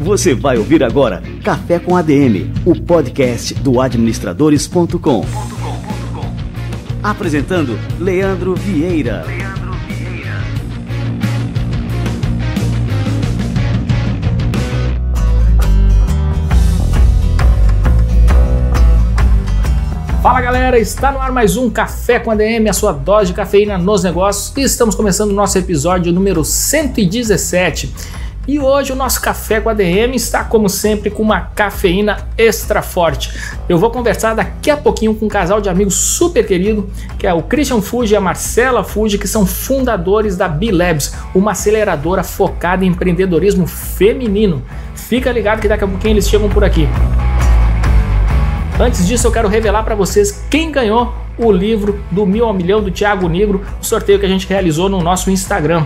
Você vai ouvir agora Café com ADM, o podcast do administradores.com. Apresentando Leandro Vieira. Fala galera, está no ar mais um Café com ADM, a sua dose de cafeína nos negócios, e estamos começando o nosso episódio número 117. E hoje o nosso Café com ADM está, como sempre, com uma cafeína extra forte. Eu vou conversar daqui a pouquinho com um casal de amigos super querido, que é o Christian Fuji e a Marcela Fuji, que são fundadores da B-Labs, uma aceleradora focada em empreendedorismo feminino. Fica ligado que daqui a pouquinho eles chegam por aqui. Antes disso, eu quero revelar para vocês quem ganhou o livro do 1000 ao Milhão do Thiago Nigro, o sorteio que a gente realizou no nosso Instagram.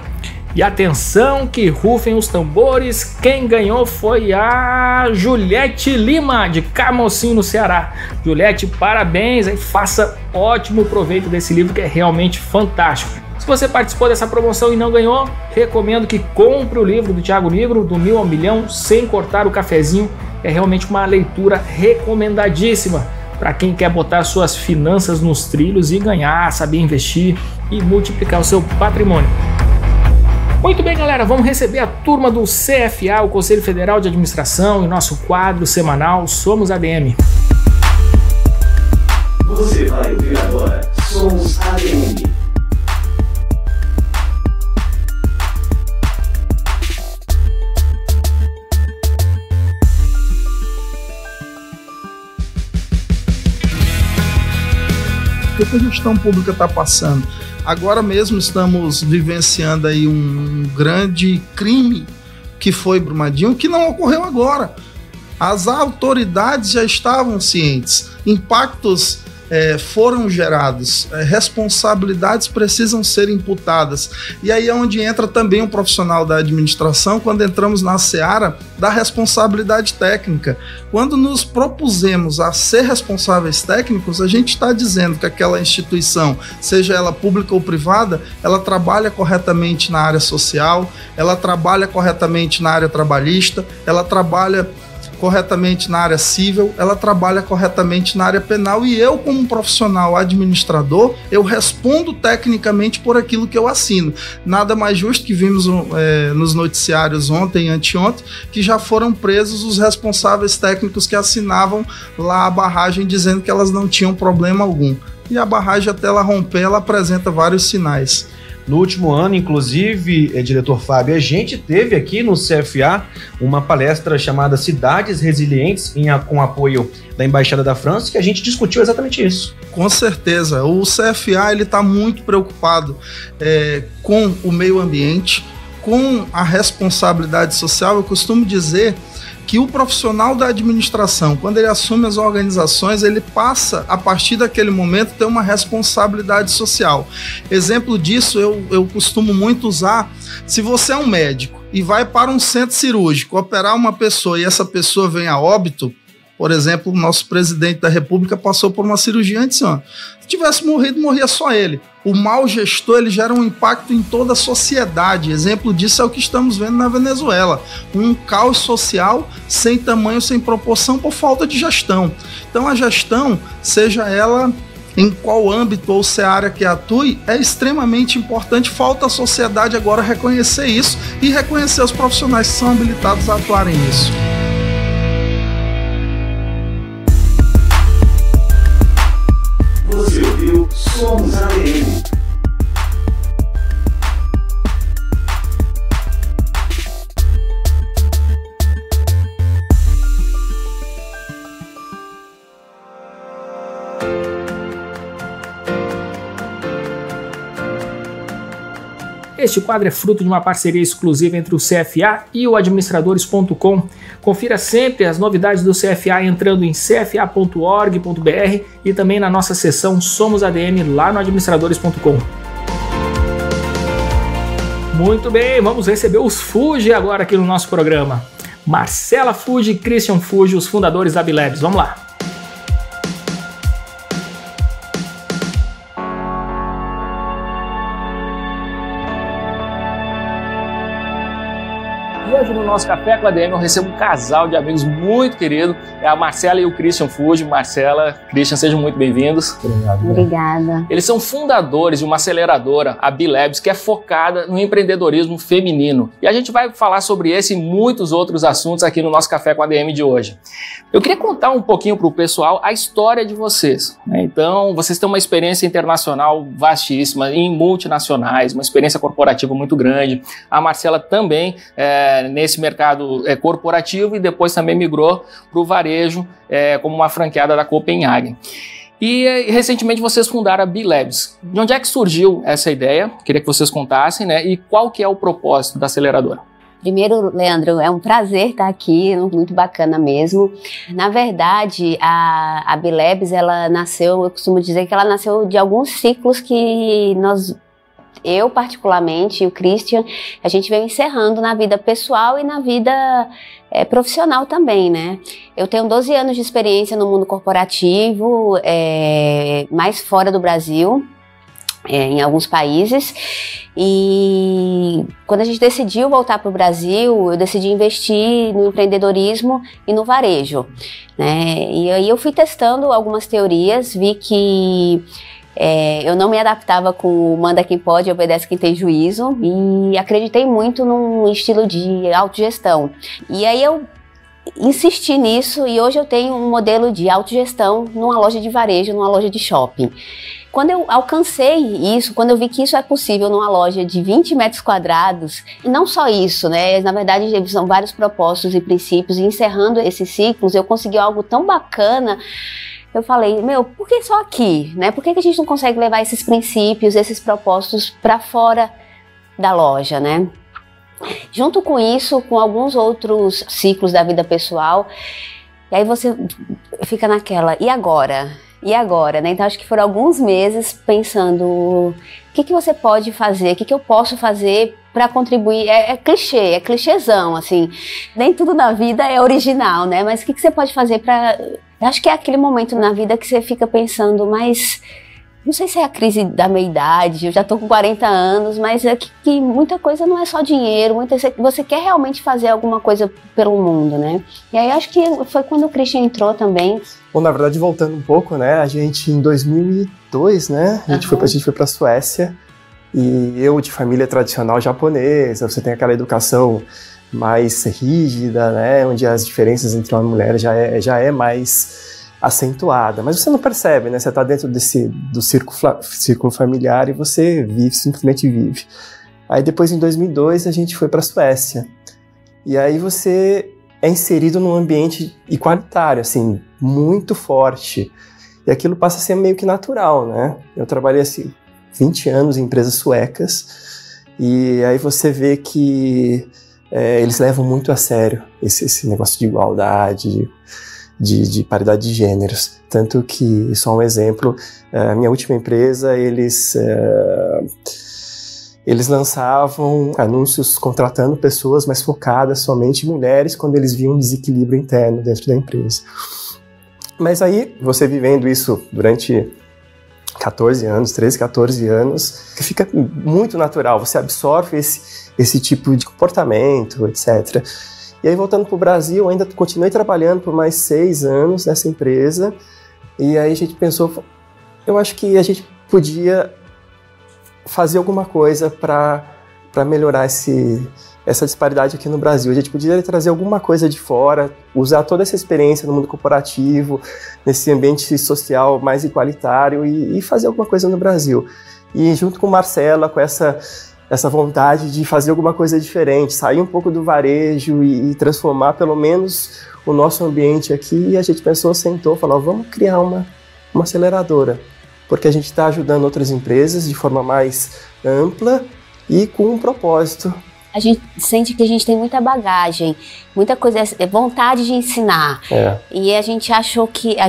E atenção, que rufem os tambores, quem ganhou foi a Juliette Lima, de Camocim, no Ceará. Juliette, parabéns, e faça ótimo proveito desse livro que é realmente fantástico. Se você participou dessa promoção e não ganhou, recomendo que compre o livro do Thiago Nigro, do 1000 ao Milhão, sem cortar o cafezinho. É realmente uma leitura recomendadíssima para quem quer botar suas finanças nos trilhos e ganhar, saber investir e multiplicar o seu patrimônio. Muito bem, galera, vamos receber a turma do CFA, o Conselho Federal de Administração, em nosso quadro semanal Somos ADM. Você vai ouvir agora Somos ADM. O que a gestão pública está passando? Agora mesmo estamos vivenciando aí um grande crime que foi Brumadinho, que não ocorreu agora. As autoridades já estavam cientes, impactos foram gerados, responsabilidades precisam ser imputadas. E aí é onde entra também um profissional da administração, quando entramos na seara da responsabilidade técnica. Quando nos propusemos a ser responsáveis técnicos, a gente está dizendo que aquela instituição, seja ela pública ou privada, ela trabalha corretamente na área social, ela trabalha corretamente na área trabalhista, ela trabalha corretamente na área civil, ela trabalha corretamente na área penal, e eu, como profissional administrador, eu respondo tecnicamente por aquilo que eu assino. Nada mais justo que vimos nos noticiários ontem e anteontem, que já foram presos os responsáveis técnicos que assinavam lá a barragem dizendo que elas não tinham problema algum. E a barragem, até ela romper, ela apresenta vários sinais. No último ano, inclusive, diretor Fábio, a gente teve aqui no CFA uma palestra chamada Cidades Resilientes, com apoio da Embaixada da França, que a gente discutiu exatamente isso. Com certeza. O CFA está muito preocupado com o meio ambiente, com a responsabilidade social. Eu costumo dizer que o profissional da administração, quando ele assume as organizações, ele passa, a partir daquele momento, a ter uma responsabilidade social. Exemplo disso, eu costumo muito usar: se você é um médico e vai para um centro cirúrgico operar uma pessoa e essa pessoa vem a óbito, por exemplo, o nosso presidente da República passou por uma cirurgia antes, se tivesse morrido, morria só ele. O mau gestor, ele gera um impacto em toda a sociedade. Exemplo disso é o que estamos vendo na Venezuela. Um caos social sem tamanho, sem proporção, por falta de gestão. Então a gestão, seja ela em qual âmbito ou seara que atue, é extremamente importante. Falta a sociedade agora reconhecer isso e reconhecer os profissionais que são habilitados a atuarem nisso. Você ouviu Somos ADM. Este quadro é fruto de uma parceria exclusiva entre o CFA e o administradores.com. Confira sempre as novidades do CFA entrando em cfa.org.br e também na nossa seção Somos ADM lá no administradores.com. Muito bem, vamos receber os Fuji agora aqui no nosso programa. Marcela Fuji e Christian Fuji, os fundadores da B-Labs. Vamos lá. E hoje no nosso Café com a ADM eu recebo um casal de amigos muito querido, é a Marcela e o Christian Fuji. Marcela, Christian, sejam muito bem-vindos. Obrigada. Eles são fundadores de uma aceleradora, a B-Labs, que é focada no empreendedorismo feminino. E a gente vai falar sobre esse e muitos outros assuntos aqui no nosso Café com a ADM de hoje. Eu queria contar um pouquinho para o pessoal a história de vocês, né? Então, vocês têm uma experiência internacional vastíssima, em multinacionais, uma experiência corporativa muito grande. A Marcela também nesse mercado corporativo e depois também migrou para o varejo como uma franqueada da Copenhagen. E recentemente vocês fundaram a B-Labs. De onde é que surgiu essa ideia? Queria que vocês contassem, né? E qual que é o propósito da aceleradora? Primeiro, Leandro, é um prazer estar aqui, muito bacana mesmo. Na verdade, a B-Labs, ela nasceu, eu costumo dizer que ela nasceu de alguns ciclos que eu particularmente e o Christian, a gente veio encerrando na vida pessoal e na vida profissional também, né? Eu tenho 12 anos de experiência no mundo corporativo, mais fora do Brasil, em alguns países, e quando a gente decidiu voltar para o Brasil, eu decidi investir no empreendedorismo e no varejo, né? E aí eu fui testando algumas teorias, vi que eu não me adaptava com o manda quem pode e obedece quem tem juízo, e acreditei muito num estilo de autogestão. E aí eu insisti nisso e hoje eu tenho um modelo de autogestão numa loja de varejo, numa loja de shopping. Quando eu alcancei isso, quando eu vi que isso é possível numa loja de 20 metros quadrados, e não só isso, né? Na verdade, são vários propósitos e princípios, e encerrando esses ciclos, eu consegui algo tão bacana. Eu falei, por que só aqui, né? Por que a gente não consegue levar esses princípios, esses propósitos para fora da loja, né? Junto com isso, com alguns outros ciclos da vida pessoal, e aí você fica naquela, e agora? E agora, né? Então acho que foram alguns meses pensando o que você pode fazer, o que eu posso fazer para contribuir. É clichêzão, assim. Nem tudo na vida é original, né? Mas o que você pode fazer para... Acho que é aquele momento na vida que você fica pensando, mas... Não sei se é a crise da meia-idade, eu já tô com 40 anos, mas é que muita coisa não é só dinheiro, você quer realmente fazer alguma coisa pelo mundo, né? E aí acho que foi quando o Christian entrou também. Bom, na verdade, voltando um pouco, né, a gente em 2002, né, a gente foi pra Suécia, e eu de família tradicional japonesa, você tem aquela educação mais rígida, né, onde as diferenças entre homem e mulher já é mais acentuada, mas você não percebe, né? Você está dentro do círculo familiar e você simplesmente vive. Aí depois, em 2002, a gente foi para a Suécia. E aí você é inserido num ambiente igualitário, assim, muito forte. E aquilo passa a ser meio que natural, né? Eu trabalhei, assim, 20 anos em empresas suecas, e aí você vê que eles levam muito a sério esse negócio de igualdade, de paridade de gêneros. Tanto que, só um exemplo, a minha última empresa, eles lançavam anúncios contratando pessoas, mas focadas somente em mulheres, quando eles viam um desequilíbrio interno dentro da empresa. Mas aí, você vivendo isso durante 14 anos, 13, 14 anos, fica muito natural, você absorve esse tipo de comportamento, etc. E aí, voltando para o Brasil, ainda continuei trabalhando por mais 6 anos nessa empresa. E aí a gente pensou, eu acho que a gente podia fazer alguma coisa para melhorar essa disparidade aqui no Brasil. A gente podia trazer alguma coisa de fora, usar toda essa experiência no mundo corporativo, nesse ambiente social mais igualitário e fazer alguma coisa no Brasil. E junto com Marcela, com essa vontade de fazer alguma coisa diferente, sair um pouco do varejo e transformar pelo menos o nosso ambiente aqui, e a gente sentou, falou, vamos criar uma aceleradora, porque a gente está ajudando outras empresas de forma mais ampla e com um propósito. A gente sente que a gente tem muita bagagem, muita coisa, vontade de ensinar. E a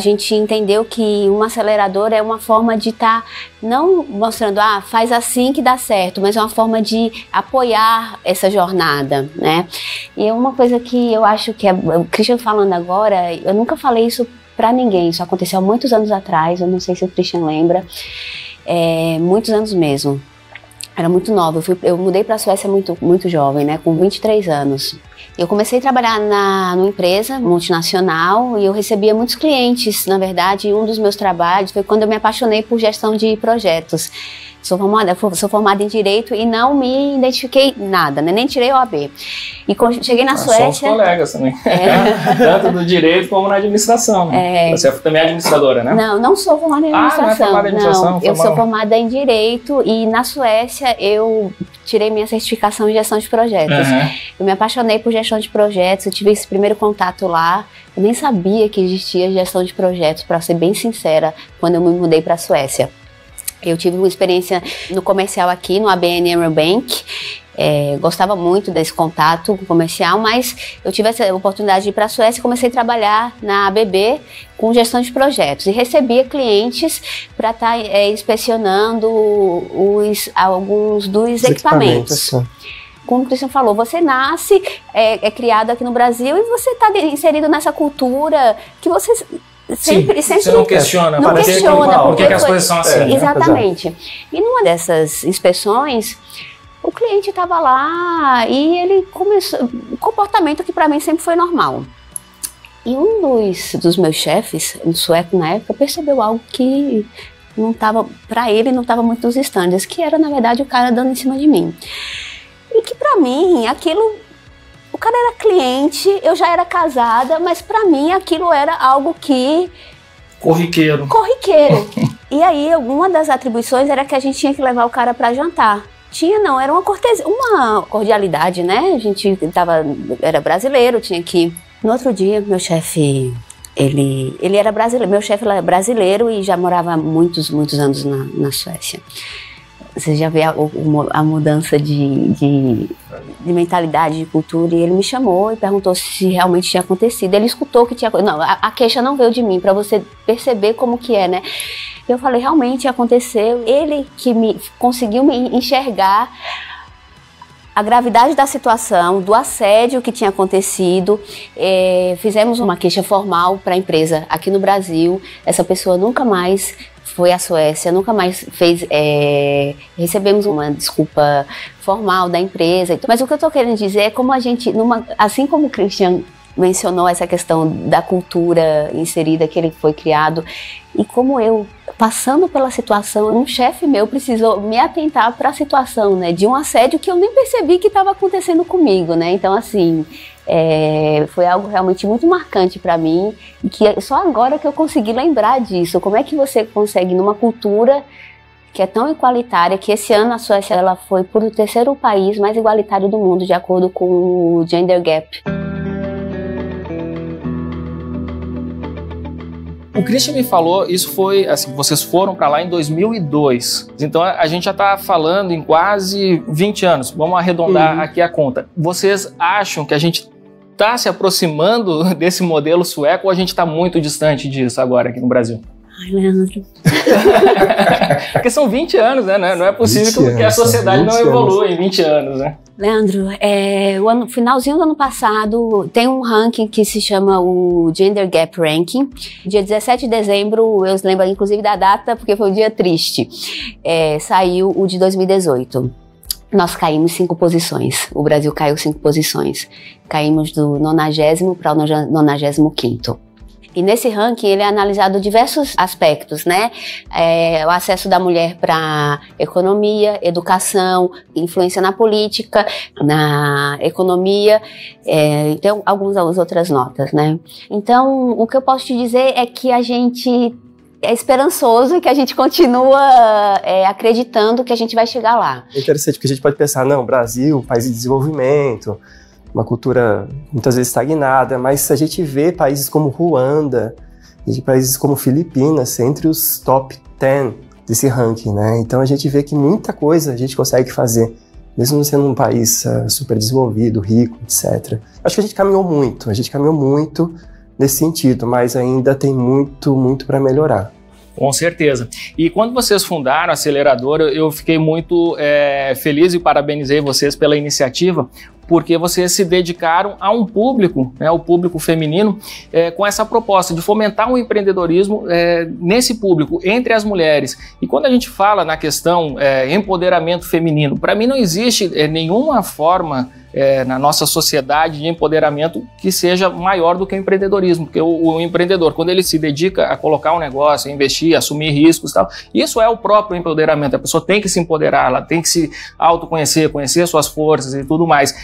gente entendeu que uma aceleradora é uma forma de estar não mostrando, faz assim que dá certo, mas é uma forma de apoiar essa jornada, né? E é uma coisa que eu acho que o Christian falando agora, eu nunca falei isso pra ninguém, isso aconteceu há muitos anos atrás, eu não sei se o Christian lembra, muitos anos mesmo. Era muito nova, eu mudei para a Suécia muito jovem, né, com 23 anos. Eu comecei a trabalhar numa empresa multinacional e eu recebia muitos clientes. Na verdade, um dos meus trabalhos foi quando eu me apaixonei por gestão de projetos. Sou formada em Direito e não me identifiquei nada, né? Nem tirei OAB. E quando cheguei na Suécia... Somos colegas também. Tanto do Direito como na administração, né? Você também é administradora, né? Não sou formada em administração. Não é formada em administração? Não, eu sou formada em Direito e na Suécia eu tirei minha certificação em gestão de projetos. Eu me apaixonei por gestão de projetos, eu tive esse primeiro contato lá. Eu nem sabia que existia gestão de projetos, para ser bem sincera, quando eu me mudei para a Suécia. Eu tive uma experiência no comercial aqui, no ABN AMRO Bank. Gostava muito desse contato comercial, mas eu tive essa oportunidade de ir para a Suécia e comecei a trabalhar na ABB com gestão de projetos. E recebia clientes para estar inspecionando alguns dos equipamentos. Como o Christian falou, você nasce, é criado aqui no Brasil e você está inserido nessa cultura que você... Sempre você não questiona, por que as coisas são assim. Exatamente. E numa dessas inspeções, o cliente estava lá e ele começou um comportamento que para mim sempre foi normal. E um dos meus chefes, um sueco na época, percebeu algo que não estava, para ele, não estava muito nos estándares, que era na verdade o cara dando em cima de mim. E que para mim aquilo... O cara era cliente, eu já era casada, mas pra mim aquilo era algo que... Corriqueiro. E aí, uma das atribuições era que a gente tinha que levar o cara pra jantar. Era uma cordialidade, né? A gente era brasileiro, tinha que... No outro dia, meu chefe, ele era brasileiro, meu chefe era brasileiro e já morava há muitos anos na Suécia. Você já vê a mudança de mentalidade, de cultura, e ele me chamou e perguntou se realmente tinha acontecido. Ele escutou que tinha... Não, a queixa não veio de mim, para você perceber como que é, né? Eu falei, realmente aconteceu. Ele que conseguiu me enxergar a gravidade da situação, do assédio que tinha acontecido. Fizemos uma queixa formal para a empresa aqui no Brasil. Essa pessoa nunca mais foi à Suécia, nunca mais recebemos uma desculpa formal da empresa. Mas o que eu estou querendo dizer é como a gente, assim como o Christian mencionou essa questão da cultura inserida que ele foi criado, e como eu, passando pela situação, um chefe meu precisou me atentar para a situação, né, de um assédio que eu nem percebi que estava acontecendo comigo, né? Então, assim, foi algo realmente muito marcante para mim, e que só agora que eu consegui lembrar disso. Como é que você consegue, numa cultura que é tão igualitária, que esse ano a Suécia ela foi por o 3º país mais igualitário do mundo, de acordo com o Gender Gap. O Christian me falou, isso foi, assim, vocês foram para lá em 2002. Então a gente já está falando em quase 20 anos. Vamos arredondar aqui a conta. Vocês acham que a gente está se aproximando desse modelo sueco ou a gente está muito distante disso agora aqui no Brasil? Ai, Leandro. Porque são 20 anos, né? Não é possível que a sociedade não evolua em 20 anos, né? Leandro, finalzinho do ano passado, tem um ranking que se chama o Gender Gap Ranking. Dia 17 de dezembro, eu lembro inclusive da data, porque foi um dia triste, saiu o de 2018. Nós caímos 5 posições, o Brasil caiu 5 posições. Caímos do 90º para o 95º. E nesse ranking ele é analisado diversos aspectos, né? O acesso da mulher para economia, educação, influência na política, na economia, tem algumas outras notas, né? Então, o que eu posso te dizer é que a gente é esperançoso e que a gente continua acreditando que a gente vai chegar lá. É interessante, porque a gente pode pensar, não, Brasil, país de desenvolvimento, uma cultura muitas vezes estagnada, mas se a gente vê países como Ruanda, e países como Filipinas, entre os top 10 desse ranking, né? Então a gente vê que muita coisa a gente consegue fazer, mesmo sendo um país super desenvolvido, rico, etc. Acho que a gente caminhou muito nesse sentido, mas ainda tem muito para melhorar. Com certeza. E quando vocês fundaram a aceleradora, eu fiquei muito feliz e parabenizei vocês pela iniciativa, porque vocês se dedicaram a um público, né, o público feminino, com essa proposta de fomentar um empreendedorismo nesse público, entre as mulheres. E quando a gente fala na questão empoderamento feminino, para mim não existe nenhuma forma na nossa sociedade de empoderamento que seja maior do que o empreendedorismo, porque o empreendedor, quando ele se dedica a colocar um negócio, a investir, a assumir riscos e tal, isso é o próprio empoderamento. A pessoa tem que se empoderar, ela tem que se autoconhecer, conhecer suas forças e tudo mais.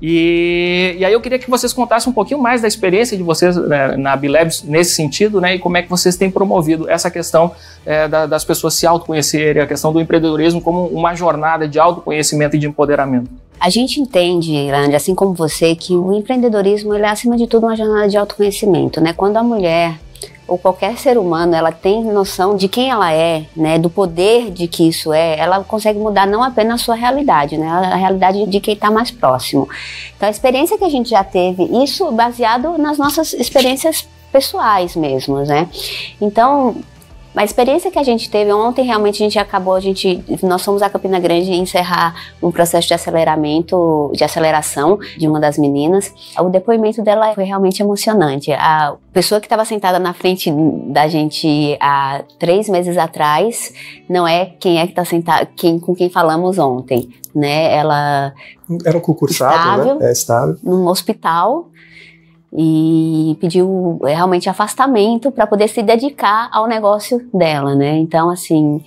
E aí eu queria que vocês contassem um pouquinho mais da experiência de vocês, né, na Bilabs nesse sentido, né, e como é que vocês têm promovido essa questão das pessoas se autoconhecerem, a questão do empreendedorismo como uma jornada de autoconhecimento e de empoderamento. A gente entende, Randy, assim como você, que o empreendedorismo ele é, acima de tudo, uma jornada de autoconhecimento, né? Quando a mulher ou qualquer ser humano, ela tem noção de quem ela é, né? Do poder de que isso ela consegue mudar não apenas a sua realidade, né? A realidade de quem está mais próximo. Então, a experiência que a gente já teve, isso baseado nas nossas experiências pessoais mesmo, né? Então, a experiência que a gente teve ontem, realmente nós fomos a Campina Grande encerrar um processo de aceleração de uma das meninas. O depoimento dela foi realmente emocionante. A pessoa que estava sentada na frente da gente há 3 meses atrás não é quem é que está sentada, com quem falamos ontem, né? Ela era um concursado, né? Estável. Num hospital. E pediu realmente afastamento para poder se dedicar ao negócio dela, né? Então, assim,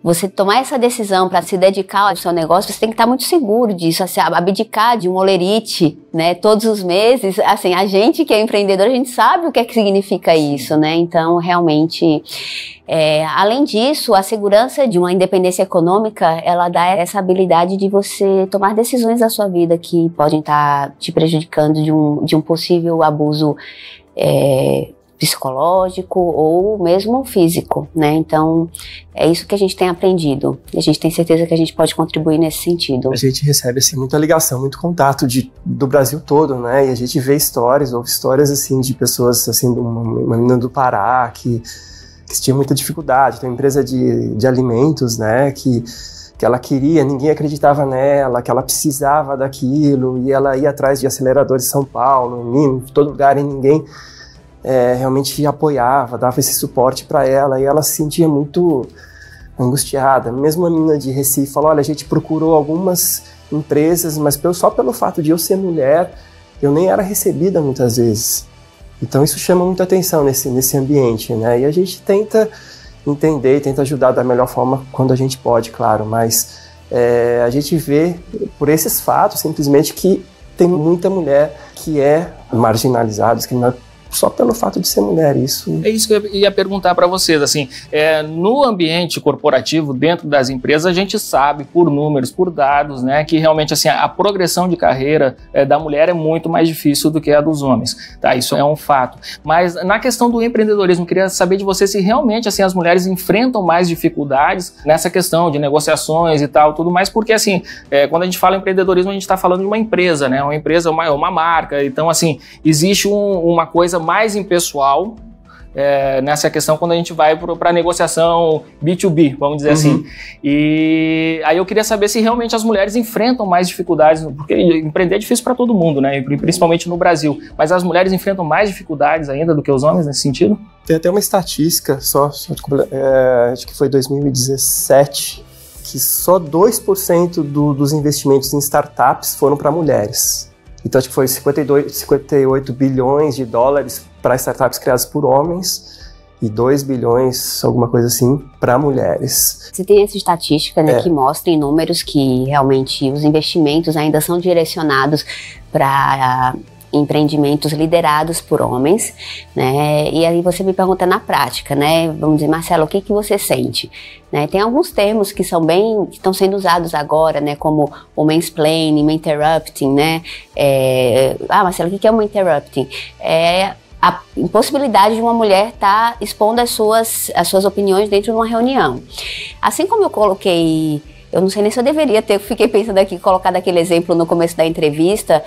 você tomar essa decisão para se dedicar ao seu negócio, você tem que estar muito seguro disso, assim, abdicar de um olerite, né? Todos os meses, assim, a gente que é empreendedor, a gente sabe o que é que significa isso, né? Então, realmente, além disso, a segurança de uma independência econômica, ela dá essa habilidade de você tomar decisões da sua vida que podem estar te prejudicando de um possível abuso psicológico ou mesmo físico, né? Então, é isso que a gente tem aprendido. E a gente tem certeza que a gente pode contribuir nesse sentido. A gente recebe, assim, muita ligação, muito contato do Brasil todo, né? E a gente vê ouve histórias, assim, de pessoas, assim, uma menina do Pará que tinha muita dificuldade, tem uma empresa de alimentos, né? Que ela queria, ninguém acreditava nela, que ela precisava daquilo, e ela ia atrás de aceleradores em São Paulo, em todo lugar, e ninguém realmente apoiava, dava esse suporte para ela, e ela se sentia muito angustiada. Mesmo a menina de Recife falou, olha, a gente procurou algumas empresas, mas só pelo fato de eu ser mulher, eu nem era recebida muitas vezes. Então isso chama muita atenção nesse ambiente, né? E a gente tenta entender, tenta ajudar da melhor forma quando a gente pode, claro, mas a gente vê por esses fatos, simplesmente, que tem muita mulher que é marginalizada, discriminada, só pelo fato de ser mulher. Isso é isso que eu ia perguntar para vocês, assim, no ambiente corporativo, dentro das empresas, a gente sabe por números, por dados, né, que realmente, assim, a progressão de carreira da mulher é muito mais difícil do que a dos homens, tá? Isso é um fato. Mas na questão do empreendedorismo, eu queria saber de você se realmente, assim, as mulheres enfrentam mais dificuldades nessa questão de negociações e tal, tudo mais, porque, assim, quando a gente fala em empreendedorismo, a gente está falando de uma empresa, né, uma empresa, uma marca, então, assim, existe uma coisa mais impessoal nessa questão quando a gente vai para a negociação B2B, vamos dizer assim. E aí eu queria saber se realmente as mulheres enfrentam mais dificuldades, porque empreender é difícil para todo mundo, né? Principalmente no Brasil, mas as mulheres enfrentam mais dificuldades ainda do que os homens nesse sentido? Tem até uma estatística, acho que foi 2017, que só 2% dos investimentos em startups foram para mulheres. Então, acho que foi 58 bilhões de dólares para startups criadas por homens e 2 bilhões, alguma coisa assim, para mulheres. Você tem essa estatística, né, que mostra em números que realmente os investimentos ainda são direcionados para empreendimentos liderados por homens, né? E aí você me pergunta na prática, né? Vamos dizer, Marcelo, o que você sente? Né? Tem alguns termos que estão sendo usados agora, né? Como o mansplaining, interrupting, né? Marcelo, o que é um interrupting? É a impossibilidade de uma mulher estar expondo as suas opiniões dentro de uma reunião. Assim como eu coloquei, eu não sei nem se eu deveria fiquei pensando aqui, colocado aquele exemplo no começo da entrevista,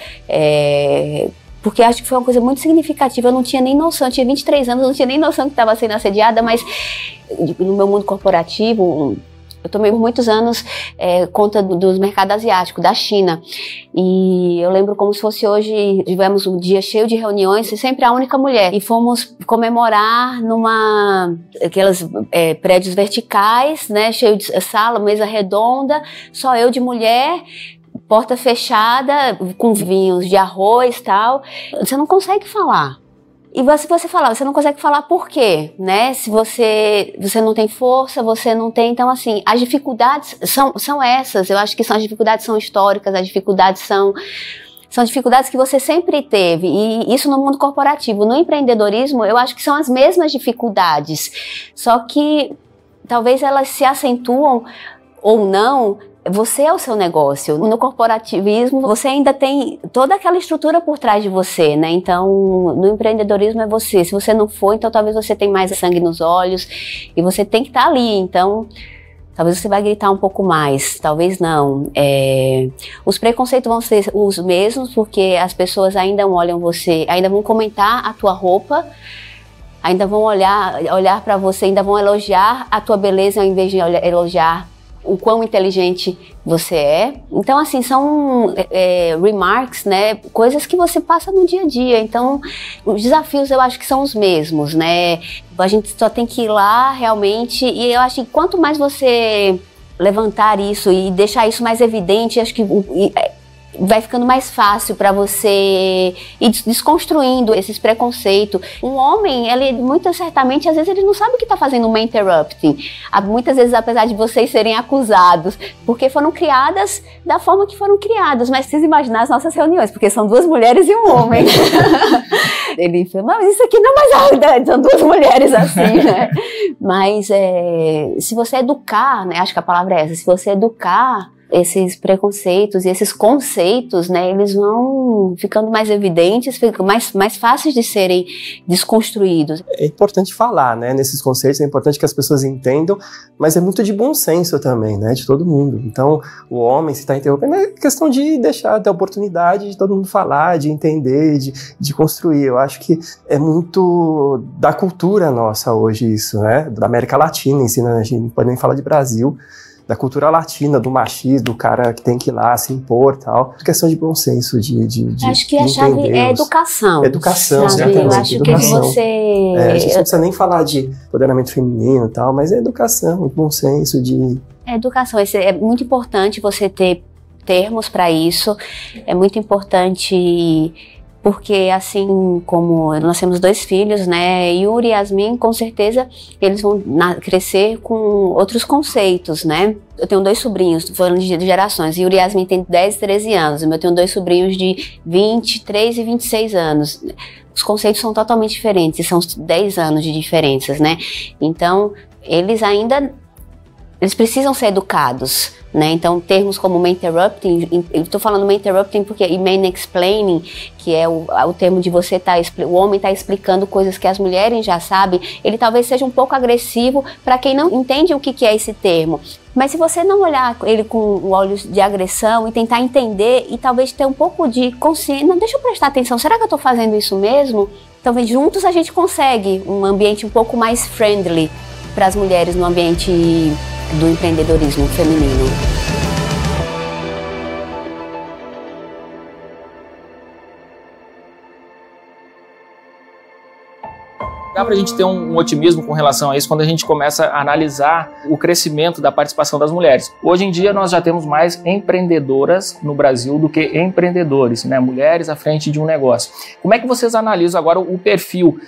porque acho que foi uma coisa muito significativa. Eu não tinha nem noção, eu tinha 23 anos, eu não tinha nem noção que estava sendo assediada, mas no meu mundo corporativo, Eu tomei por muitos anos conta dos mercados asiáticos, da China. E eu lembro como se fosse hoje, tivemos um dia cheio de reuniões, e sempre a única mulher. E fomos comemorar aqueles prédios verticais, né, cheio de sala, mesa redonda, só eu de mulher, porta fechada, com vinhos de arroz e tal. Você não consegue falar. E se você falar, você não consegue falar por quê, né? Se você não tem força, você não tem... Então, assim, as dificuldades são essas. Eu acho que as dificuldades são históricas, as dificuldades são dificuldades que você sempre teve. E isso no mundo corporativo. No empreendedorismo, eu acho que são as mesmas dificuldades. Só que talvez elas se acentuam ou não. Você é o seu negócio. No corporativismo, você ainda tem toda aquela estrutura por trás de você, né? Então, no empreendedorismo é você. Se você não for, então talvez você tenha mais sangue nos olhos e você tem que estar ali. Então, talvez você vai gritar um pouco mais, talvez não. Os preconceitos vão ser os mesmos, porque as pessoas ainda olham você, ainda vão comentar a tua roupa, ainda vão olhar para você, ainda vão elogiar a tua beleza ao invés de elogiar o quão inteligente você é. Então, assim, são remarks, né? Coisas que você passa no dia a dia. Então, os desafios eu acho que são os mesmos, né? A gente só tem que ir lá realmente, e eu acho que quanto mais você levantar isso e deixar isso mais evidente, acho que vai ficando mais fácil para você ir desconstruindo esses preconceitos. Um homem, ele muito certamente, às vezes ele não sabe o que está fazendo uma interrupting. Muitas vezes, apesar de vocês serem acusados, porque foram criadas da forma que foram criadas. Mas precisa imaginar as nossas reuniões, porque são 2 mulheres e um homem. Ele fala, mas isso aqui não é mais são 2 mulheres assim, né? Mas se você educar, né, acho que a palavra é essa, se você educar esses preconceitos e esses conceitos, né, eles vão ficando mais evidentes, ficam mais fáceis de serem desconstruídos. É importante falar, né, nesses conceitos, é importante que as pessoas entendam, mas é muito de bom senso também, né, de todo mundo. Então, o homem, se está interrompendo, é questão de deixar ter a oportunidade de todo mundo falar, de entender, de construir. Eu acho que é muito da cultura nossa hoje isso, né, da América Latina em si, né? A gente não pode nem falar de Brasil, da cultura latina, do machismo, do cara que tem que ir lá se impor e tal. É questão de bom senso, de acho que a chave é educação. Educação, sabe? Eu acho educação. Que você... a gente não precisa nem falar de empoderamento feminino e tal, mas é educação, bom senso de... Educação, é muito importante você ter termos para isso, é muito importante... Porque assim como nós temos 2 filhos, né, Yuri e Yasmin, com certeza eles vão crescer com outros conceitos, né. Eu tenho 2 sobrinhos, falando de gerações, Yuri e Yasmin têm 10 e 13 anos, eu tenho 2 sobrinhos de 23 e 26 anos. Os conceitos são totalmente diferentes, são 10 anos de diferenças, né. Então, eles precisam ser educados, né? Então, termos como interrupting, eu estou falando interrupting porque mansplaining, que é o termo de você o homem está explicando coisas que as mulheres já sabem, ele talvez seja um pouco agressivo para quem não entende o que é esse termo. Mas se você não olhar ele com olhos de agressão e tentar entender e talvez ter um pouco de consciência, não, deixa eu prestar atenção, será que eu estou fazendo isso mesmo? Talvez juntos a gente consegue um ambiente um pouco mais friendly para as mulheres no ambiente do empreendedorismo feminino. Dá para a gente ter um otimismo com relação a isso quando a gente começa a analisar o crescimento da participação das mulheres. Hoje em dia nós já temos mais empreendedoras no Brasil do que empreendedores, né? Mulheres à frente de um negócio. Como é que vocês analisam agora o perfil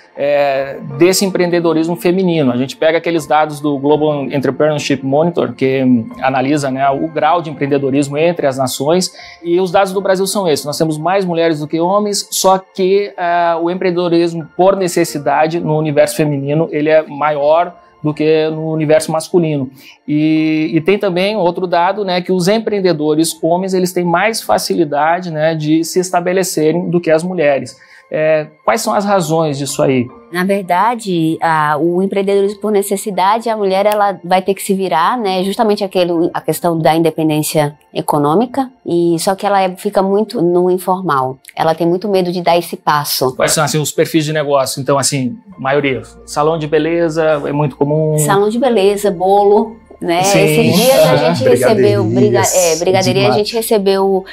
desse empreendedorismo feminino? A gente pega aqueles dados do Global Entrepreneurship Monitor, que analisa, né, o grau de empreendedorismo entre as nações, e os dados do Brasil são esses. Nós temos mais mulheres do que homens, só que o empreendedorismo, por necessidade, no universo feminino, ele é maior do que no universo masculino. E tem também outro dado, né, que os empreendedores homens, eles têm mais facilidade, né, de se estabelecerem do que as mulheres. Quais são as razões disso aí? Na verdade, o empreendedorismo por necessidade, a mulher ela vai ter que se virar, né? Justamente a questão da independência econômica, e só que ela fica muito no informal. Ela tem muito medo de dar esse passo. Quais são assim, os perfis de negócio? Então, assim, maioria, salão de beleza é muito comum. Salão de beleza, bolo. né? Sim. Esses dias a gente recebeu brigadeirinha, a demais. gente recebeu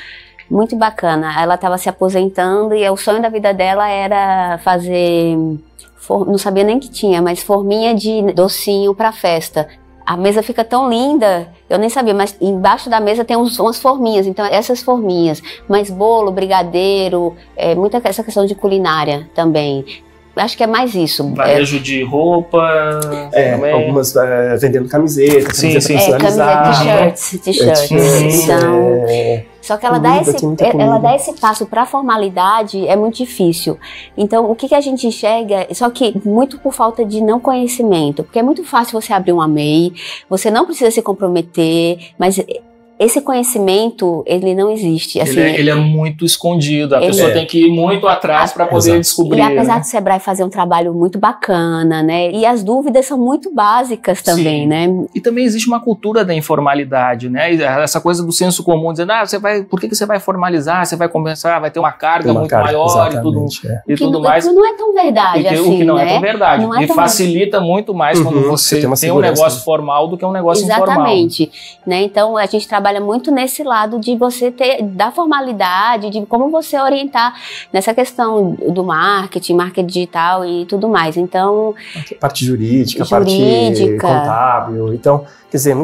muito bacana. Ela estava se aposentando e o sonho da vida dela era fazer, não sabia nem que tinha, mas forminha de docinho para festa. A mesa fica tão linda, eu nem sabia, mas embaixo da mesa tem umas forminhas, então essas forminhas, mais bolo, brigadeiro, muita essa questão de culinária também. Acho que é mais isso. Varejo de roupa. também. Algumas vendendo camiseta, Sim, camiseta sim. personalizada. T-shirts. Então, só que ela dá esse passo para a formalidade é muito difícil. Então, o que a gente enxerga, só que muito por falta de não conhecimento, porque é muito fácil você abrir uma MEI, você não precisa se comprometer, mas esse conhecimento, ele não existe. Assim, ele é muito escondido, a pessoa tem que ir muito atrás para poder descobrir. E apesar do Sebrae fazer um trabalho muito bacana, né? E as dúvidas são muito básicas também, né? E também existe uma cultura da informalidade, né? Essa coisa do senso comum, dizendo, por que você vai formalizar? Você vai começar, vai ter uma carga muito maior e tudo mais. O que não é tão verdade assim, o que não né? é tão verdade. Não é tão facilita muito mais quando você tem um negócio formal do que um negócio informal. Exatamente. Né? Então, a gente trabalha muito nesse lado de você da formalidade, de como você orientar nessa questão do marketing digital e tudo mais. Então, parte jurídica, parte contábil. Então, quer dizer,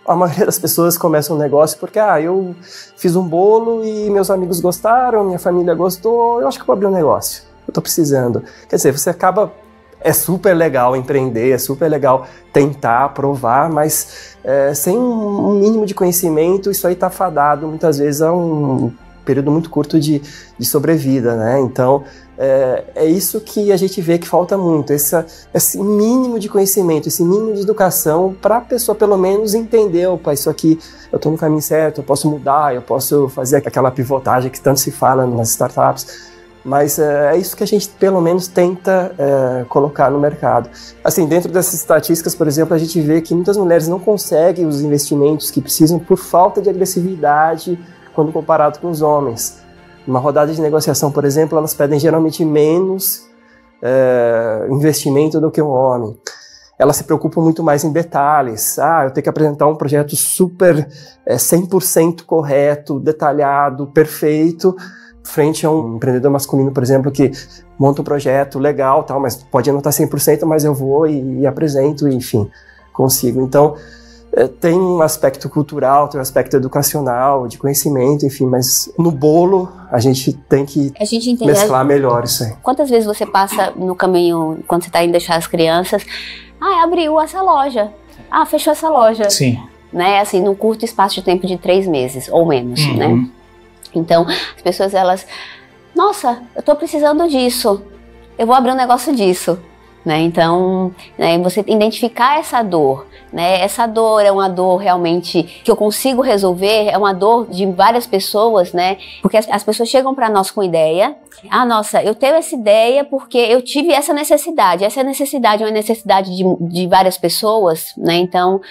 a maioria das pessoas começa um negócio porque, eu fiz um bolo e meus amigos gostaram, minha família gostou, eu acho que vou abrir um negócio. Eu tô precisando. Quer dizer, você acaba... É super legal empreender, é super legal tentar, provar, mas sem um mínimo de conhecimento, isso aí está fadado muitas vezes a um período muito curto de sobrevida, né? Então, é isso que a gente vê que falta muito, esse mínimo de conhecimento, esse mínimo de educação para a pessoa pelo menos entender, opa, isso aqui eu estou no caminho certo, eu posso mudar, eu posso fazer aquela pivotagem que tanto se fala nas startups. Mas é isso que a gente, pelo menos, tenta colocar no mercado. Assim, dentro dessas estatísticas, por exemplo, a gente vê que muitas mulheres não conseguem os investimentos que precisam por falta de agressividade quando comparado com os homens. Numa rodada de negociação, por exemplo, elas pedem geralmente menos investimento do que um homem. Elas se preocupam muito mais em detalhes. Eu tenho que apresentar um projeto super 100% correto, detalhado, perfeito, frente a um empreendedor masculino, por exemplo, que monta um projeto legal, tal, mas pode não estar 100%, mas eu vou e apresento, e, enfim, consigo. Então, tem um aspecto cultural, tem um aspecto educacional, de conhecimento, enfim, mas no bolo a gente tem que mesclar melhor isso aí. Quantas vezes você passa no caminho, quando você está indo deixar as crianças, abriu essa loja, fechou essa loja. Sim. Né, assim, num curto espaço de tempo de 3 meses, ou menos, né? Então, as pessoas, nossa, eu tô precisando disso, eu vou abrir um negócio disso, né? Então, você identificar essa dor, né? Essa dor é uma dor realmente que eu consigo resolver, é uma dor de várias pessoas, né? Porque as pessoas chegam para nós com ideia, nossa, eu tenho essa ideia porque eu tive essa necessidade é uma necessidade de várias pessoas, né? Então,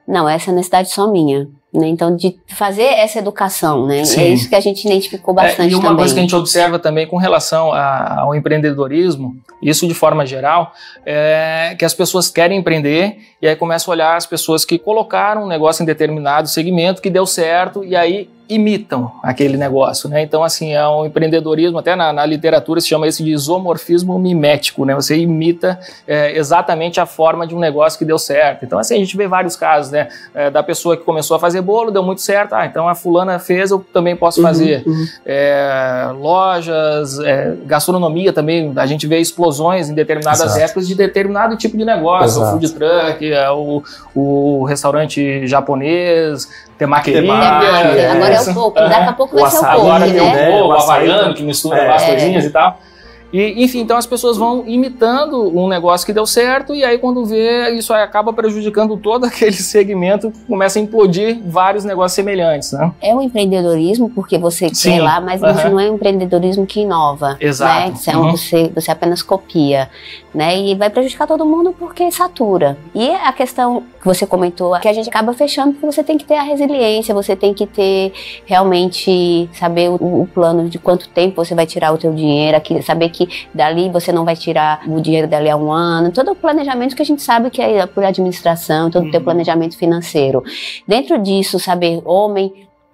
não, essa é necessidade só minha. Né? Então, de fazer essa educação, né? Sim. É isso que a gente identificou bastante também. E uma coisa que a gente observa também com relação ao empreendedorismo, isso de forma geral, é que as pessoas querem empreender e aí começam a olhar as pessoas que colocaram um negócio em determinado segmento que deu certo e aí imitam aquele negócio, né? Então, assim, é um empreendedorismo, até na literatura se chama isso de isomorfismo mimético, né? Você imita exatamente a forma de um negócio que deu certo. Então, assim, a gente vê vários casos, né? Da pessoa que começou a fazer bolo, deu muito certo, então a fulana fez, eu também posso fazer. Lojas, gastronomia também, a gente vê explosões em determinadas épocas de determinado tipo de negócio, o food truck, o restaurante japonês, temaqueria. Agora é o poke, daqui a pouco vai ser o poke, agora né? tem o havaiano que mistura as coisinhas e tal. E, enfim, então as pessoas vão imitando um negócio que deu certo e aí quando vê, isso aí acaba prejudicando todo aquele segmento, começa a implodir vários negócios semelhantes, né? É um empreendedorismo porque você quer lá, mas não é um empreendedorismo que inova. Exato. Né? Você apenas copia, né? E vai prejudicar todo mundo porque satura. E a questão que você comentou, que a gente acaba fechando porque você tem que ter a resiliência, você tem que ter realmente, saber o plano de quanto tempo você vai tirar o teu dinheiro, saber que que dali você não vai tirar o dinheiro dali a um ano, todo o planejamento que a gente sabe que é por administração, todo o teu planejamento financeiro. Dentro disso, saber homem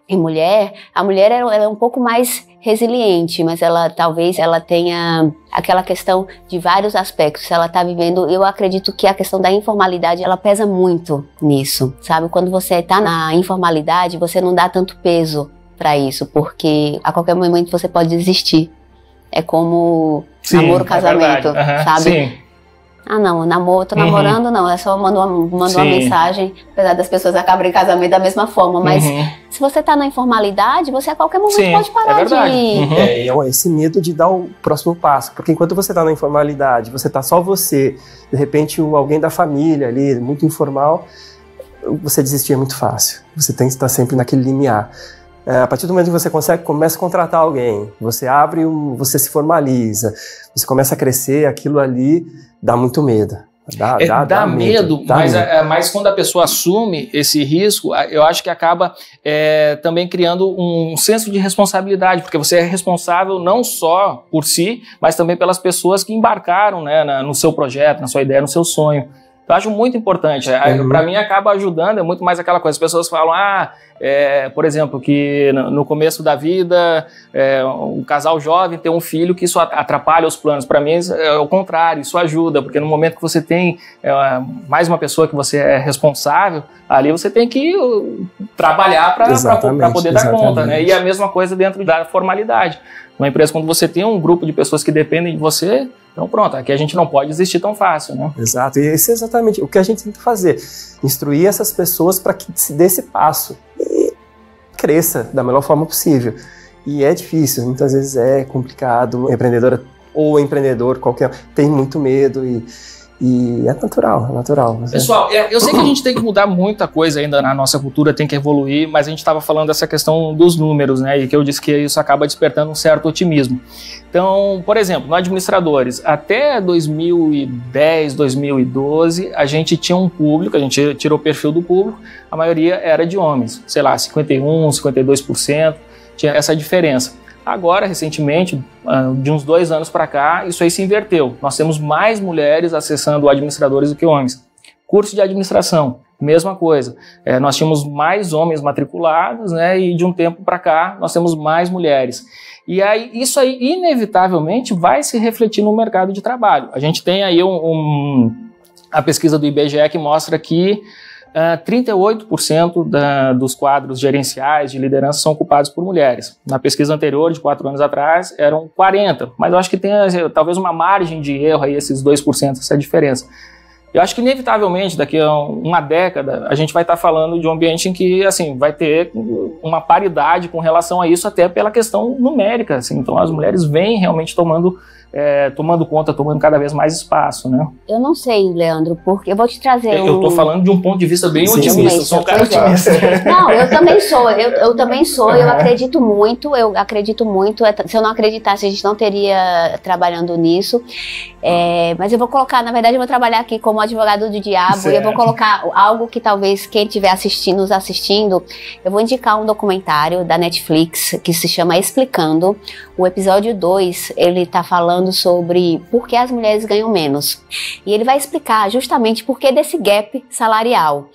e mulher, a mulher ela é um pouco mais resiliente, mas talvez ela tenha aquela questão de vários aspectos. Se ela está vivendo, eu acredito que a questão da informalidade, ela pesa muito nisso, sabe? Quando você está na informalidade, você não dá tanto peso para isso, porque a qualquer momento você pode desistir. É como namoro, casamento, sabe? Sim. Ah, não, tô namorando, não, é só mando uma mensagem, apesar das pessoas acabarem em casamento da mesma forma, mas se você tá na informalidade, você a qualquer momento pode parar de... Esse medo de dar o próximo passo, porque enquanto você tá na informalidade, você tá só você, de repente alguém da família ali, muito informal, você desistir é muito fácil, você tem que estar sempre naquele limiar. A partir do momento que você começa a contratar alguém, você você se formaliza, você começa a crescer, aquilo ali dá muito medo. Dá medo, mas quando a pessoa assume esse risco, eu acho que acaba também criando um senso de responsabilidade, porque você é responsável não só por si, mas também pelas pessoas que embarcaram, né, no seu projeto, na sua ideia, no seu sonho. Eu acho muito importante. Para mim acaba ajudando, é muito mais aquela coisa. As pessoas falam, por exemplo, que no começo da vida, um casal jovem tem um filho que isso atrapalha os planos. Para mim é o contrário, isso ajuda, porque no momento que você tem mais uma pessoa que você é responsável, ali você tem que trabalhar para poder dar conta, né? E a mesma coisa dentro da formalidade. Uma empresa, quando você tem um grupo de pessoas que dependem de você, então pronto, aqui a gente não pode desistir tão fácil, né? Exato, e esse é exatamente o que a gente tem que fazer, instruir essas pessoas para que se dê esse passo e cresça da melhor forma possível. E é difícil, muitas vezes é complicado, empreendedora ou empreendedor qualquer tem muito medo e é natural. Pessoal, eu sei que a gente tem que mudar muita coisa ainda na nossa cultura, tem que evoluir, mas a gente estava falando dessa questão dos números, né? E que eu disse que isso acaba despertando um certo otimismo. Então, por exemplo, no Administradores, até 2010, 2012, a gente tinha um público, a gente tirou o perfil do público, a maioria era de homens, sei lá, 51%, 52%, tinha essa diferença. Agora, recentemente, de uns 2 anos para cá, isso aí se inverteu. Nós temos mais mulheres acessando o Administradores do que homens. Curso de administração, mesma coisa. Nós tínhamos mais homens matriculados, né, e de um tempo para cá nós temos mais mulheres. E aí, isso aí, inevitavelmente, vai se refletir no mercado de trabalho. A gente tem aí a pesquisa do IBGE que mostra que 38% dos quadros gerenciais de liderança são ocupados por mulheres. Na pesquisa anterior, de 4 anos atrás, eram 40%, mas eu acho que tem talvez uma margem de erro aí, esses 2%, essa diferença. Eu acho que inevitavelmente, daqui a uma década, a gente vai estar falando de um ambiente em que, assim, vai ter uma paridade com relação a isso, até pela questão numérica, assim. Então as mulheres vêm realmente tomando conta, tomando cada vez mais espaço, né? Eu não sei, Leandro, porque eu vou te trazer Eu tô falando de um ponto de vista bem otimista, eu sou um cara otimista. Não, eu também sou, eu acredito muito, se eu não acreditasse, a gente não teria trabalhando nisso, mas eu vou colocar, na verdade, eu vou trabalhar aqui como advogado do diabo, certo. E eu vou colocar algo que talvez quem estiver nos assistindo, eu vou indicar um documentário da Netflix que se chama Explicando. O episódio 2, ele tá falando sobre por que as mulheres ganham menos. E ele vai explicar justamente por que desse gap salarial.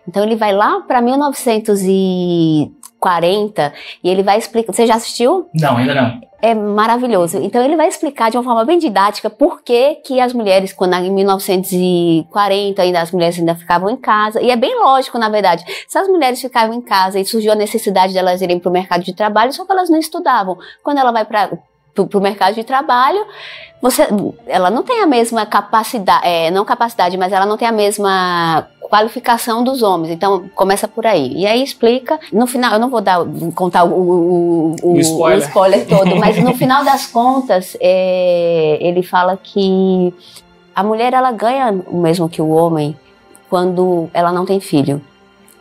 Então ele vai lá para 1940 e ele vai explicar... Você já assistiu? Não, ainda não. É maravilhoso. Então ele vai explicar de uma forma bem didática por que as mulheres, quando em 1940 as mulheres ainda ficavam em casa, e é bem lógico, na verdade, se as mulheres ficavam em casa e surgiu a necessidade de elas irem para o mercado de trabalho, só que elas não estudavam. Quando ela vai para o mercado de trabalho, ela não tem a mesma capacidade, mas ela não tem a mesma qualificação dos homens, então começa por aí. E aí explica, no final, eu não vou contar o spoiler todo, mas no final das contas, ele fala que a mulher, ela ganha o mesmo que o homem quando ela não tem filho.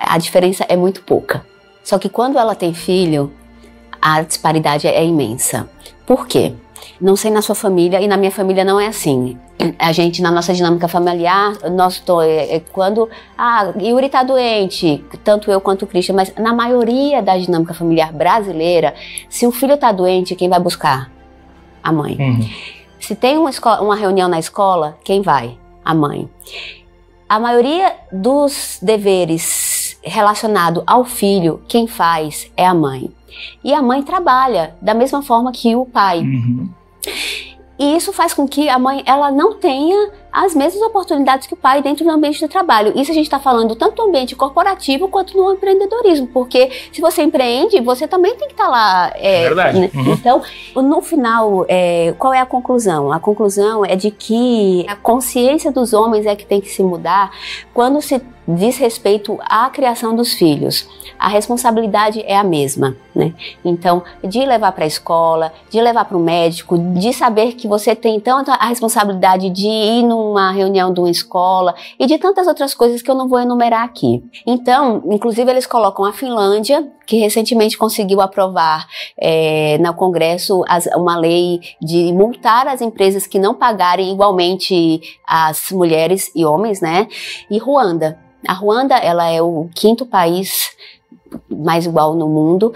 A diferença é muito pouca. Só que quando ela tem filho, a disparidade é imensa. Por quê? Não sei na sua família, e na minha família não é assim. A gente, na nossa dinâmica familiar, quando Yuri tá doente, tanto eu quanto o Christian, mas na maioria da dinâmica familiar brasileira, se o filho tá doente, quem vai buscar? A mãe. Uhum. Se tem uma reunião na escola, quem vai? A mãe. A maioria dos deveres relacionados ao filho, quem faz é a mãe. E a mãe trabalha da mesma forma que o pai. E isso faz com que a mãe ela não tenha as mesmas oportunidades que o pai dentro do ambiente do trabalho. Isso a gente está falando tanto no ambiente corporativo quanto no empreendedorismo, porque se você empreende, você também tem que estar lá. Verdade. Né? Então, no final, qual é a conclusão? A conclusão é de que a consciência dos homens é que tem que se mudar quando se diz respeito à criação dos filhos. A responsabilidade é a mesma, né? Então, de levar para a escola, de levar para o médico, de saber que você tem tanto a responsabilidade de ir numa reunião de uma escola e de tantas outras coisas que eu não vou enumerar aqui. Então, inclusive eles colocam a Finlândia, que recentemente conseguiu aprovar no Congresso uma lei de multar as empresas que não pagarem igualmente as mulheres e homens, né? E Ruanda. A Ruanda, ela é o 5º país mais igual no mundo.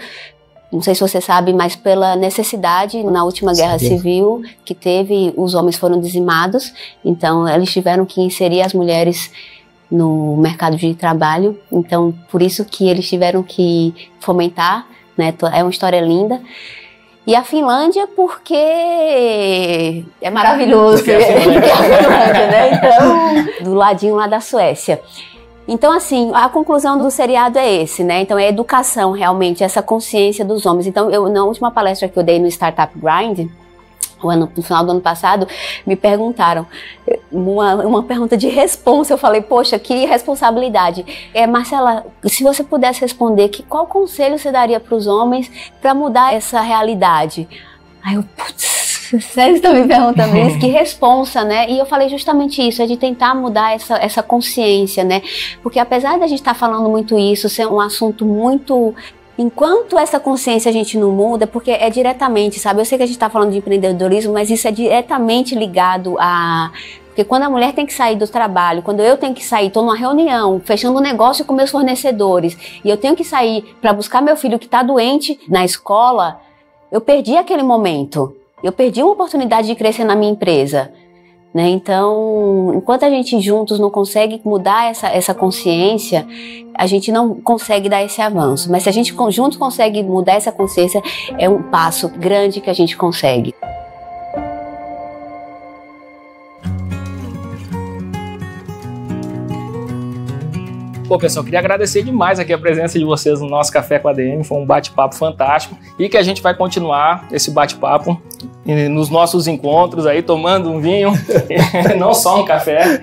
Não sei se você sabe, mas pela necessidade, na última guerra civil que teve, os homens foram dizimados. Então, eles tiveram que inserir as mulheres no mercado de trabalho. Então, por isso que eles tiveram que fomentar, né? É uma história linda. E a Finlândia, porque é maravilhoso. Porque é a Finlândia, né? Então, do ladinho lá da Suécia. Então, assim, a conclusão do seriado é esse, né? Então, é a educação, realmente, essa consciência dos homens. Então, na última palestra que eu dei no Startup Grind, no final do ano passado, me perguntaram uma pergunta de responsa. Eu falei, poxa, que responsabilidade. Marcela, se você pudesse responder, qual conselho você daria para os homens para mudar essa realidade? Aí eu, vocês estão me perguntando isso, que responsa, né? E eu falei justamente isso, é de tentar mudar essa consciência, né? Porque apesar de a gente estar falando muito isso, ser um assunto muito... Enquanto essa consciência a gente não muda, porque é diretamente, sabe? Eu sei que a gente está falando de empreendedorismo, mas isso é diretamente ligado a... Porque quando a mulher tem que sair do trabalho, quando eu tenho que sair, estou numa reunião, fechando um negócio com meus fornecedores, e eu tenho que sair para buscar meu filho que está doente na escola, eu perdi aquele momento. Eu perdi uma oportunidade de crescer na minha empresa, né? Então, enquanto a gente juntos não consegue mudar essa consciência, a gente não consegue dar esse avanço. Mas se a gente juntos consegue mudar essa consciência, é um passo grande que a gente consegue. Pô, pessoal, queria agradecer demais aqui a presença de vocês no nosso Café com a ADM, foi um bate-papo fantástico e que a gente vai continuar esse bate-papo nos nossos encontros aí, tomando um vinho, não só um café,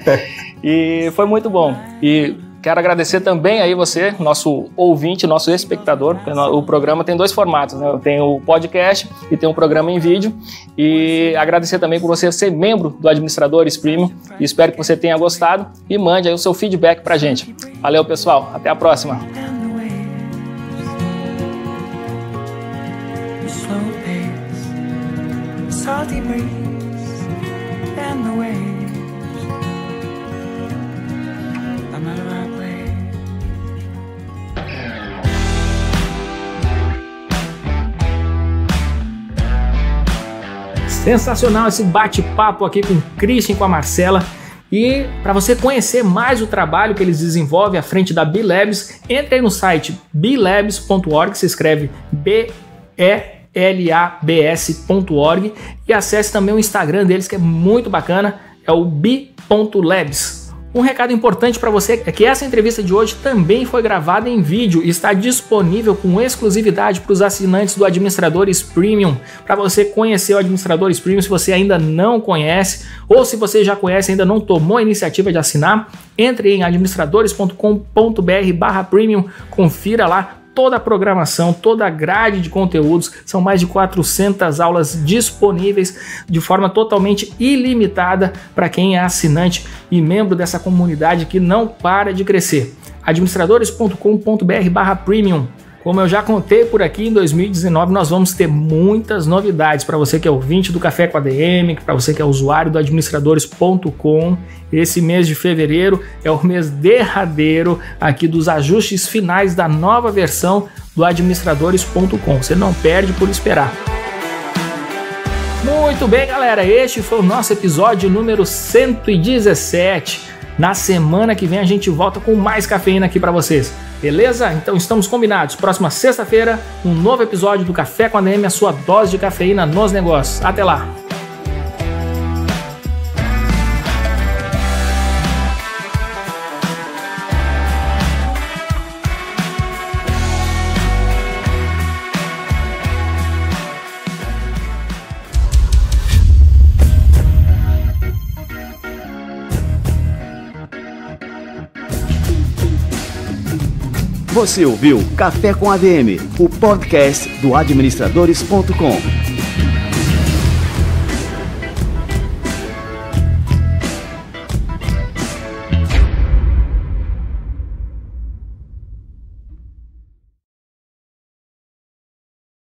e foi muito bom. E quero agradecer também aí você, nosso ouvinte, nosso espectador, porque o programa tem 2 formatos, né? Tem o podcast e tem um programa em vídeo. E agradecer também por você ser membro do Administradores Premium. E espero que você tenha gostado e mande aí o seu feedback pra gente. Valeu, pessoal. Até a próxima. Sensacional esse bate-papo aqui com o Christian e com a Marcela. E para você conhecer mais o trabalho que eles desenvolvem à frente da B-Labs, entre aí no site blabs.org, se escreve belabs.org, e acesse também o Instagram deles, que é muito bacana, é o b.labs. Um recado importante para você é que essa entrevista de hoje também foi gravada em vídeo e está disponível com exclusividade para os assinantes do Administradores Premium. Para você conhecer o Administradores Premium, se você ainda não conhece, ou se você já conhece e ainda não tomou a iniciativa de assinar, entre em administradores.com.br/premium, confira lá toda a programação, toda a grade de conteúdos. São mais de 400 aulas disponíveis de forma totalmente ilimitada para quem é assinante e membro dessa comunidade que não para de crescer. administradores.com.br/premium. Como eu já contei por aqui, em 2019 nós vamos ter muitas novidades para você que é ouvinte do Café com a ADM, para você que é usuário do administradores.com. Esse mês de fevereiro é o mês derradeiro aqui dos ajustes finais da nova versão do administradores.com. Você não perde por esperar. Muito bem, galera, este foi o nosso episódio número 117. Na semana que vem a gente volta com mais cafeína aqui para vocês, beleza? Então estamos combinados. Próxima sexta-feira, um novo episódio do Café com ADM, a sua dose de cafeína nos negócios. Até lá! Você ouviu Café com ADM, o podcast do administradores.com.